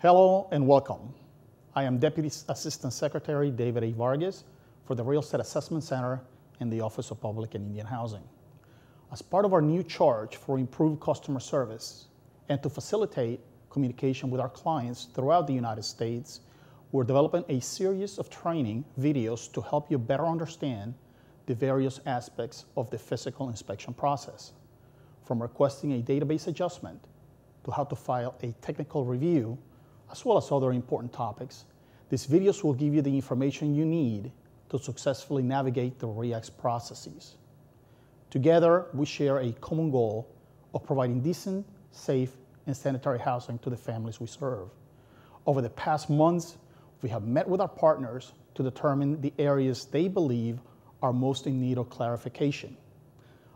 Hello and welcome. I am Deputy Assistant Secretary David A. Vargas for the Real Estate Assessment Center in the Office of Public and Indian Housing. As part of our new charge for improved customer service and to facilitate communication with our clients throughout the United States, we're developing a series of training videos to help you better understand the various aspects of the physical inspection process, from requesting a database adjustment to how to file a technical review, as well as other important topics. These videos will give you the information you need to successfully navigate the REAC processes. Together, we share a common goal of providing decent, safe, and sanitary housing to the families we serve. Over the past months, we have met with our partners to determine the areas they believe are most in need of clarification.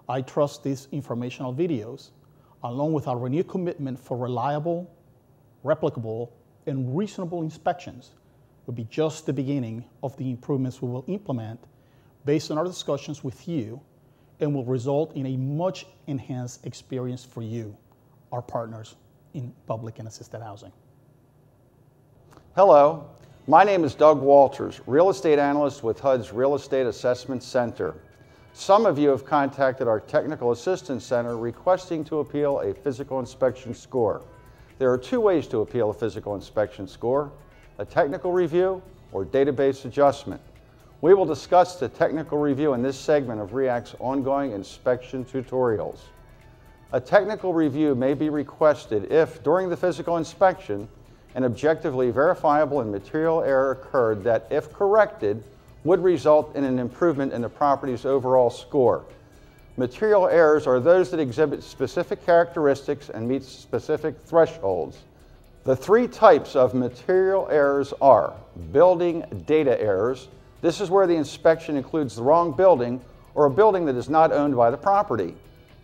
I trust these informational videos, along with our renewed commitment for reliable, replicable, and reasonable inspections, will be just the beginning of the improvements we will implement based on our discussions with you, and will result in a much enhanced experience for you, our partners in public and assisted housing. Hello, my name is Doug Walters, Real Estate Analyst with HUD's Real Estate Assessment Center. Some of you have contacted our Technical Assistance Center requesting to appeal a physical inspection score. There are two ways to appeal a physical inspection score: a technical review or database adjustment. We will discuss the technical review in this segment of REAC's ongoing inspection tutorials. A technical review may be requested if, during the physical inspection, an objectively verifiable and material error occurred that, if corrected, would result in an improvement in the property's overall score. Material errors are those that exhibit specific characteristics and meet specific thresholds. The three types of material errors are building data errors. This is where the inspection includes the wrong building or a building that is not owned by the property.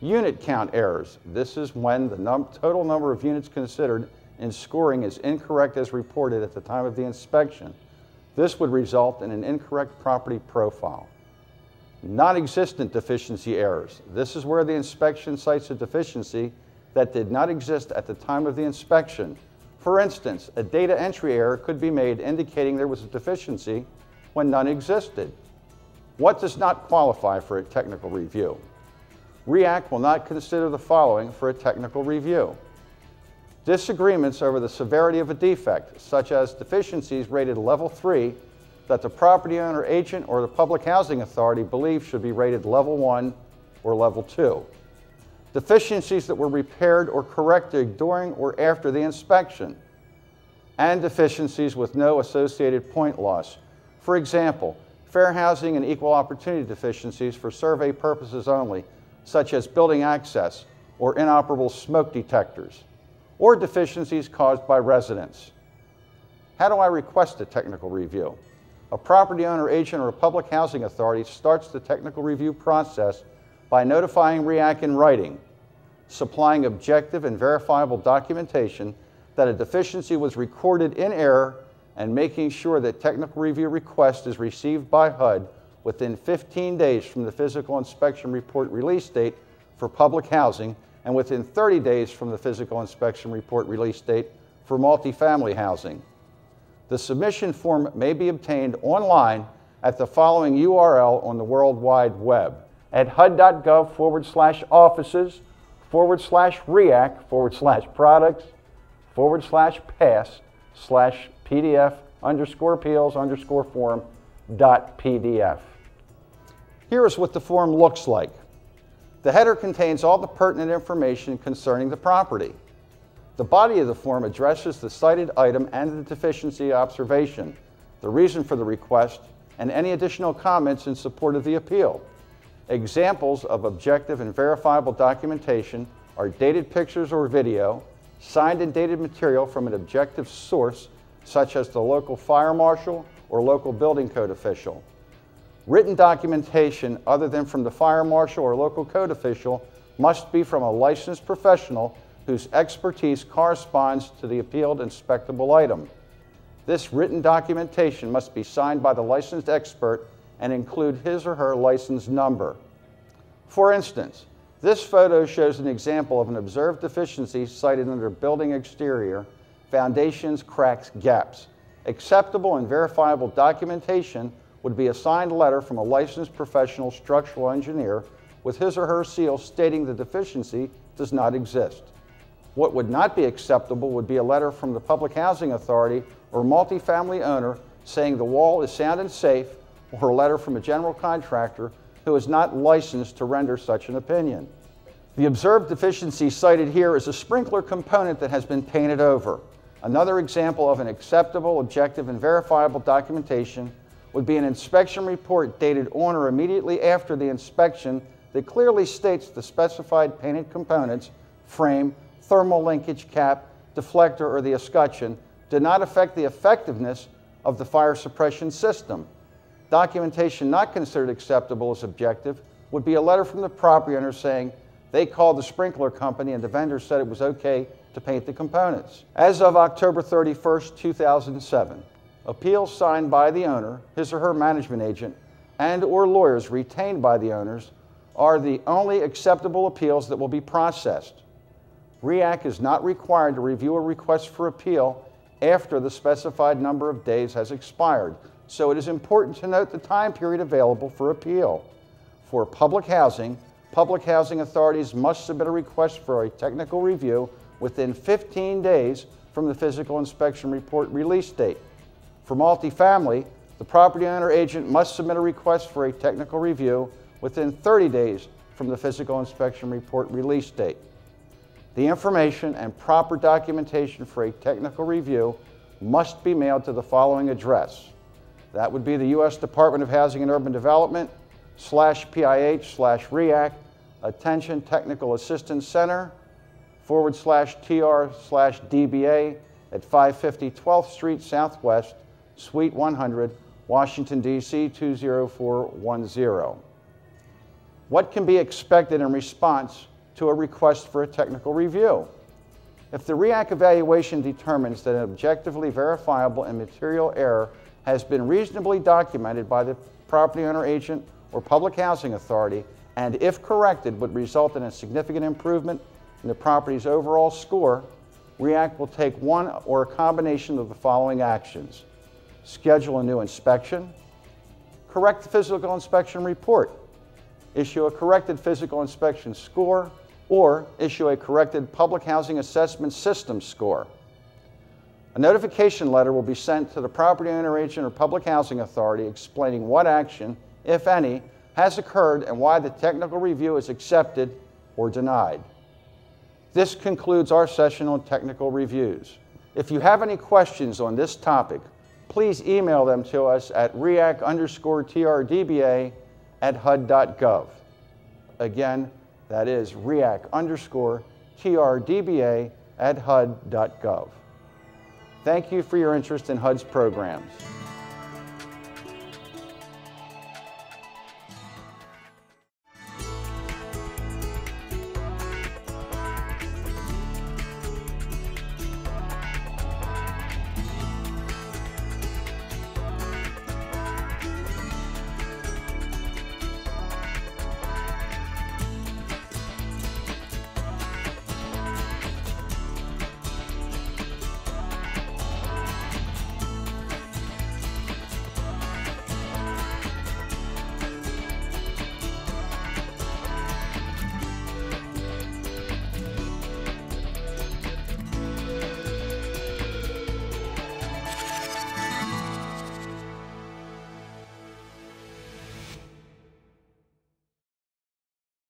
Unit count errors. This is when the total number of units considered in scoring is incorrect as reported at the time of the inspection. This would result in an incorrect property profile. Non-existent deficiency errors. This is where the inspection cites a deficiency that did not exist at the time of the inspection. For instance, a data entry error could be made indicating there was a deficiency when none existed. What does not qualify for a technical review? REAC will not consider the following for a technical review: disagreements over the severity of a defect, such as deficiencies rated level 3 that the property owner, agent, or the public housing authority believes should be rated level 1 or level 2. Deficiencies that were repaired or corrected during or after the inspection, and deficiencies with no associated point loss. For example, fair housing and equal opportunity deficiencies for survey purposes only, such as building access or inoperable smoke detectors, or deficiencies caused by residents. How do I request a technical review? A property owner, agent, or a public housing authority starts the technical review process by notifying REAC in writing, supplying objective and verifiable documentation that a deficiency was recorded in error, and making sure that technical review request is received by HUD within 15 days from the physical inspection report release date for public housing and within 30 days from the physical inspection report release date for multifamily housing. The submission form may be obtained online at the following URL on the World Wide Web: at hud.gov/offices/REAC/products/PDF_appeals_form.pdf. Here is what the form looks like. The header contains all the pertinent information concerning the property. The body of the form addresses the cited item and the deficiency observation, the reason for the request, and any additional comments in support of the appeal. Examples of objective and verifiable documentation are dated pictures or video, signed and dated material from an objective source, such as the local fire marshal or local building code official. Written documentation other than from the fire marshal or local code official must be from a licensed professional whose expertise corresponds to the appealed inspectable item. This written documentation must be signed by the licensed expert and include his or her license number. For instance, this photo shows an example of an observed deficiency cited under building exterior foundations, cracks, gaps. Acceptable and verifiable documentation would be a signed letter from a licensed professional structural engineer with his or her seal stating the deficiency does not exist. What would not be acceptable would be a letter from the Public Housing Authority or multifamily owner saying the wall is sound and safe, or a letter from a general contractor who is not licensed to render such an opinion. The observed deficiency cited here is a sprinkler component that has been painted over. Another example of an acceptable, objective, and verifiable documentation would be an inspection report dated on or immediately after the inspection that clearly states the specified painted components, frame, thermal linkage cap, deflector, or the escutcheon did not affect the effectiveness of the fire suppression system. Documentation not considered acceptable as objective would be a letter from the property owner saying they called the sprinkler company and the vendor said it was okay to paint the components. As of October 31st, 2007, appeals signed by the owner, his or her management agent, and or lawyers retained by the owners are the only acceptable appeals that will be processed. REAC is not required to review a request for appeal after the specified number of days has expired, so it is important to note the time period available for appeal. For public housing authorities must submit a request for a technical review within 15 days from the physical inspection report release date. For multifamily, the property owner agent must submit a request for a technical review within 30 days from the physical inspection report release date. The information and proper documentation for a technical review must be mailed to the following address. That would be the U.S. Department of Housing and Urban Development /PIH/REAC, Attention Technical Assistance Center /TR/DBA at 550 12th Street Southwest, Suite 100, Washington, D.C. 20410. What can be expected in response to a request for a technical review? If the REAC evaluation determines that an objectively verifiable and material error has been reasonably documented by the property owner agent or public housing authority, and if corrected would result in a significant improvement in the property's overall score, REAC will take one or a combination of the following actions: schedule a new inspection, correct the physical inspection report, issue a corrected physical inspection score, or issue a corrected public housing assessment system score. A notification letter will be sent to the property owner agent or public housing authority explaining what action, if any, has occurred and why the technical review is accepted or denied. This concludes our session on technical reviews. If you have any questions on this topic, please email them to us at reac_trdba@hud.gov. Again, that is reac_trdba@hud.gov. Thank you for your interest in HUD's programs.